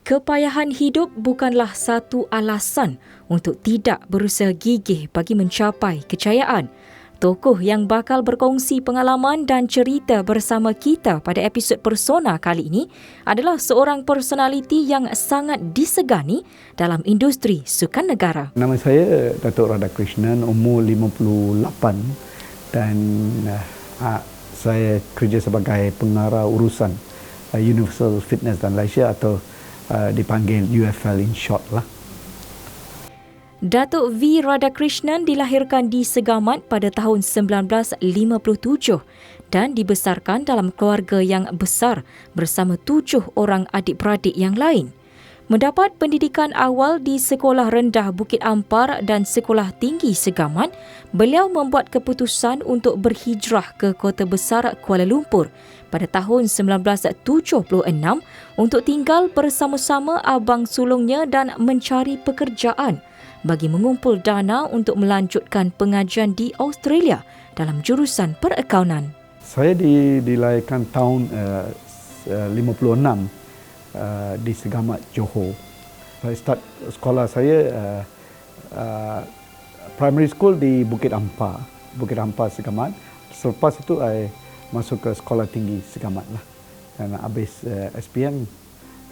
Kepayahan hidup bukanlah satu alasan untuk tidak berusaha gigih bagi mencapai kejayaan. Tokoh yang bakal berkongsi pengalaman dan cerita bersama kita pada episod Persona kali ini adalah seorang personaliti yang sangat disegani dalam industri sukan negara. Nama saya Dato Radhakrishnan, umur 58 dan saya kerja sebagai pengarah urusan Universal Fitness dan Leisure atau dipanggil UFL in short lah. Dato' V. Radhakrishnan dilahirkan di Segamat pada tahun 1957 dan dibesarkan dalam keluarga yang besar bersama 7 orang adik-beradik yang lain. Mendapat pendidikan awal di Sekolah Rendah Bukit Ampar dan Sekolah Tinggi Segamat, beliau membuat keputusan untuk berhijrah ke Kota Besar Kuala Lumpur pada tahun 1976 untuk tinggal bersama-sama abang sulungnya dan mencari pekerjaan bagi mengumpul dana untuk melanjutkan pengajian di Australia dalam jurusan perakaunan. Saya dilahirkan tahun 56 di Segamat, Johor. Saya start sekolah saya primary school di Bukit Ampar Segamat. Selepas itu saya masuk ke sekolah tinggi Segamat lah. Dan habis SPM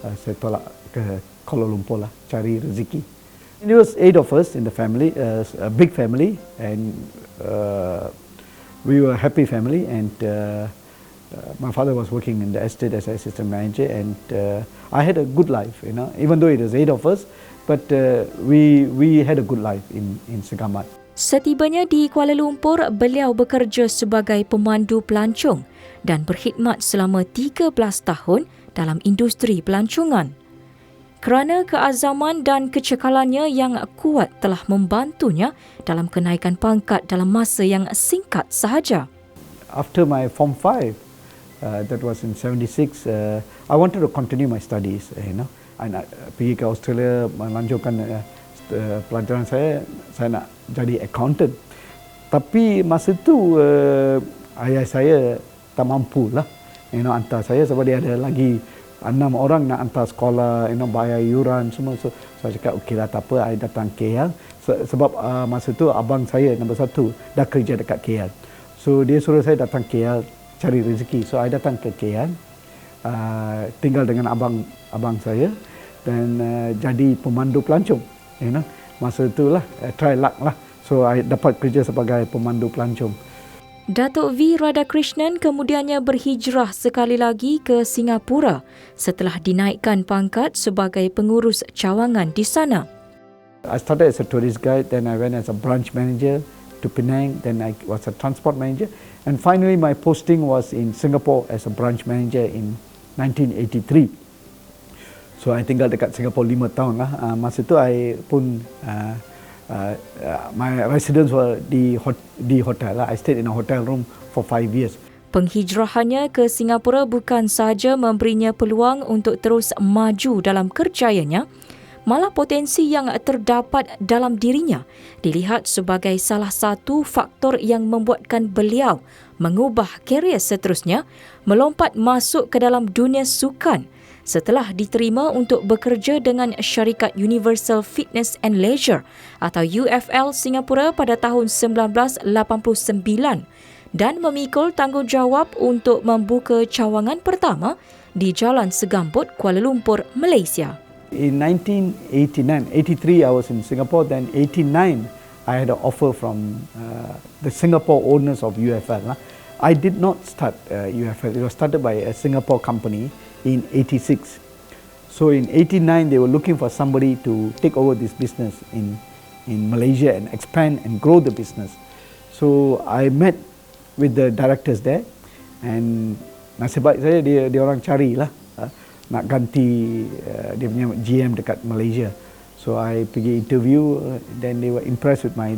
saya tolak ke Kuala Lumpur lah cari rezeki. It was 8 of us in the family, a big family, and we were a happy family. And my father was working in the estate as an assistant manager, and I had a good life, you know. Even though it was 8 of us, but we had a good life in Segamat. Setibanya di Kuala Lumpur, beliau bekerja sebagai pemandu pelancong dan berkhidmat selama 13 tahun dalam industri pelancongan. Kerana keazaman dan kecekalannya yang kuat telah membantunya dalam kenaikan pangkat dalam masa yang singkat sahaja. After my Form 5, that was in 76, I wanted to continue my studies, you know. I nak pergi ke Australia melanjutkan pelajaran saya nak jadi accountant. Tapi masa tu ayah saya tak mampu lah, you know, hantar saya sebab dia ada lagi 6 orang nak hantar sekolah, you know, bayar yuran semua. So saya cakap okey lah, tak apa, saya datang KL sebab masa tu abang saya nombor 1 dah kerja dekat KL. So dia suruh saya datang KL cari rezeki. So saya datang ke KL, tinggal dengan abang saya dan jadi pemandu pelancong, you know. Masa itulah try luck lah. So saya dapat kerja sebagai pemandu pelancong. Dato' V. Radhakrishnan kemudiannya berhijrah sekali lagi ke Singapura setelah dinaikkan pangkat sebagai pengurus cawangan di sana. I started as a tourist guide, then I went as a branch manager to Penang, then I was a transport manager, and finally my posting was in Singapore as a branch manager in 1983. So I tinggal dekat Singapore 5 tahun lah. Masa tu I pun my residence were di hotel lah. I stayed in a hotel room for 5 years. Penghijrahannya ke Singapura bukan sahaja memberinya peluang untuk terus maju dalam kerjayanya, malah potensi yang terdapat dalam dirinya dilihat sebagai salah satu faktor yang membuatkan beliau mengubah kerjaya seterusnya, melompat masuk ke dalam dunia sukan setelah diterima untuk bekerja dengan syarikat Universal Fitness and Leisure atau UFL Singapura pada tahun 1989 dan memikul tanggungjawab untuk membuka cawangan pertama di Jalan Segambut, Kuala Lumpur, Malaysia. In 1983 I was in Singapore, then 89 I had an offer from the Singapore owners of UFL. I did not start UFL. It was started by a Singapore company in 86. So in 89 they were looking for somebody to take over this business in Malaysia and expand and grow the business. So I met with the directors there, and nasib baik saya dia orang carilah nak ganti dia punya GM dekat Malaysia. So I pergi interview, then they were impressed with my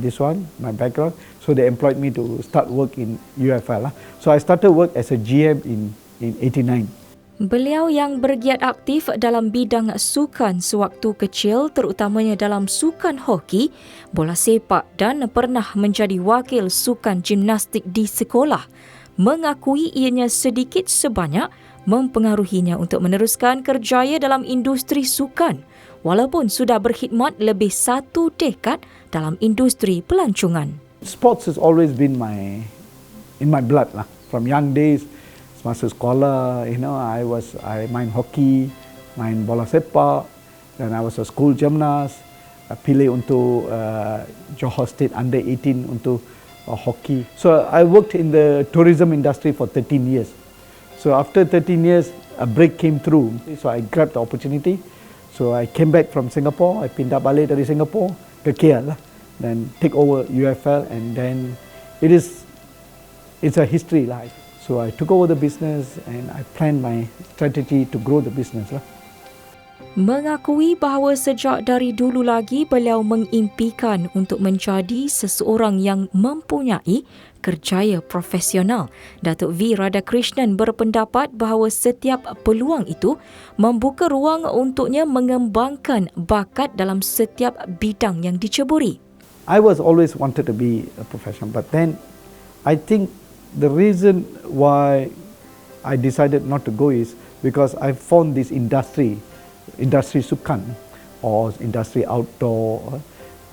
background. So they employed me to start work in UFL lah. So I started work as a GM in 89. Beliau yang bergiat aktif dalam bidang sukan sewaktu kecil, terutamanya dalam sukan hoki, bola sepak dan pernah menjadi wakil sukan gimnastik di sekolah, mengakui ianya sedikit sebanyak mempengaruhinya untuk meneruskan kerjaya dalam industri sukan walaupun sudah berkhidmat lebih 1 dekad dalam industri pelancongan. Sports has always been in my blood lah. From young days, masa sekolah, I main hoki, main bola sepak, dan I was a school gymnast, pilih untuk Johor State under 18 untuk hockey. So I worked in the tourism industry for 13 years. So after 13 years, a break came through. So I grabbed the opportunity. So I came back from Singapore. I pindah balik dari Singapore ke KL lah. Then take over UFL, and then it's a history lah. So I took over the business and I planned my strategy to grow the business lah. Mengakui bahawa sejak dari dulu lagi beliau mengimpikan untuk menjadi seseorang yang mempunyai kerjaya profesional. Dato Radhakrishnan berpendapat bahawa setiap peluang itu membuka ruang untuknya mengembangkan bakat dalam setiap bidang yang diceburi. I was always wanted to be a professional, but then I think the reason why I decided not to go is because I found this industry sukan or industry outdoor,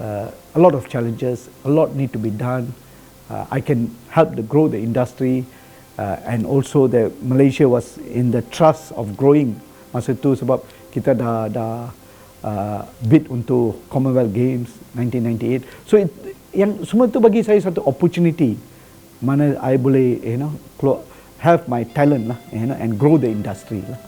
a lot of challenges, a lot need to be done. I can help to grow the industry, and also that Malaysia was in the thrust of growing masa tu sebab kita dah bid untuk Commonwealth Games 1998. So yang semua tu bagi saya satu opportunity mana I boleh have my talent lah, and grow the industry lah.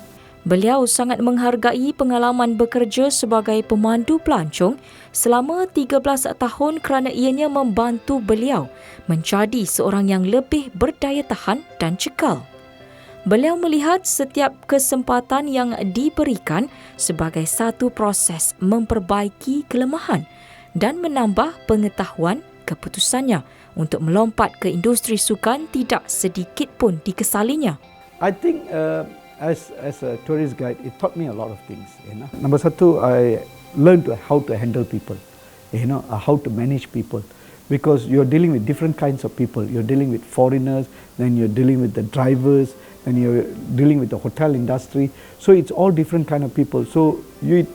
Beliau sangat menghargai pengalaman bekerja sebagai pemandu pelancong selama 13 tahun kerana ianya membantu beliau menjadi seorang yang lebih berdaya tahan dan cekal. Beliau melihat setiap kesempatan yang diberikan sebagai satu proses memperbaiki kelemahan dan menambah pengetahuan keputusannya untuk melompat ke industri sukan tidak sedikit pun dikesalinya. I think as a tourist guide, it taught me a lot of things. Number satu, I learned how to handle people, how to manage people, because you're dealing with different kinds of people. You're dealing with foreigners, then you're dealing with the drivers, then you're dealing with the hotel industry. So it's all different kind of people. So it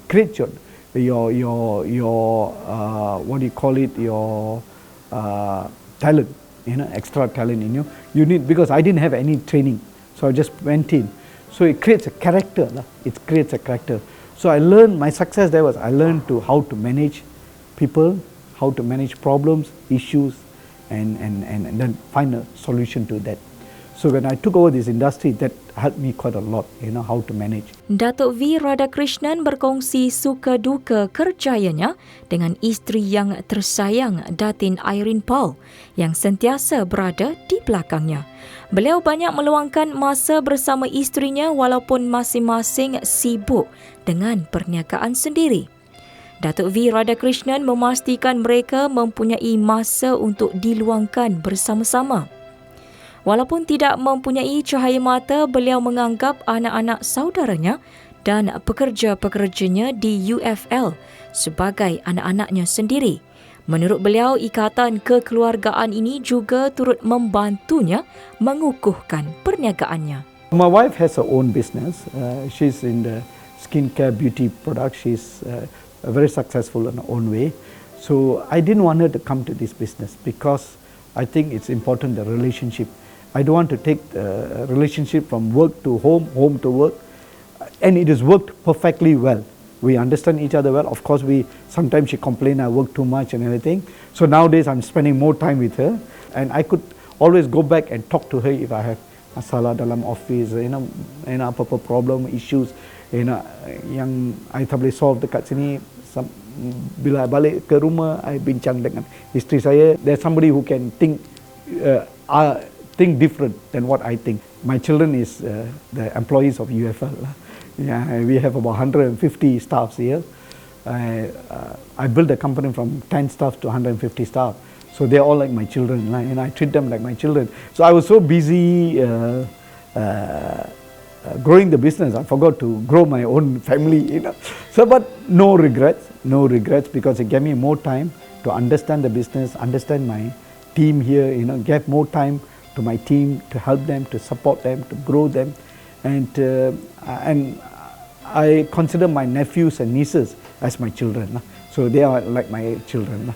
creates your what do you call it, your talent, extra talent in you. You need, because I didn't have any training. So I just went in. So it creates a character. It creates a character. So I learned, my success there was I learned how to manage people, how to manage problems, issues, and then find a solution to that. So when I took over this industry, that helped me quite a lot, how to manage. Dato Radhakrishnan berkongsi suka duka kerjayanya dengan isteri yang tersayang, Datin Irene Paul, yang sentiasa berada di belakangnya. Beliau banyak meluangkan masa bersama isterinya walaupun masing-masing sibuk dengan perniagaan sendiri. Dato Radhakrishnan memastikan mereka mempunyai masa untuk diluangkan bersama-sama. Walaupun tidak mempunyai cahaya mata, beliau menganggap anak-anak saudaranya dan pekerja-pekerjanya di UFL sebagai anak-anaknya sendiri. Menurut beliau, ikatan kekeluargaan ini juga turut membantunya mengukuhkan perniagaannya. My wife has her own business. She's in the skincare beauty products. She's very successful in her own way. So I didn't want her to come to this business because I think it's important, the relationship. I don't want to take the relationship from work to home, home to work, and it has worked perfectly well. We understand each other well. Of course, sometimes she complains I work too much and everything. So nowadays I'm spending more time with her, and I could always go back and talk to her if I have masalah dalam office, apa-apa problem, issues, yang I tak boleh solve dekat sini. Bila balik ke rumah, I bincang dengan isteri saya. There's somebody who can think different than what I think. My children is the employees of UFL. Yeah, we have about 150 staffs here. I built the company from 10 staff to 150 staff. So they're all like my children, and I treat them like my children. So I was so busy growing the business, I forgot to grow my own family. So, but no regrets because it gave me more time to understand the business, understand my team here. Get more time to my team to help them, to support them, to grow them, and I consider my nephews and nieces as my children. So they are like my children.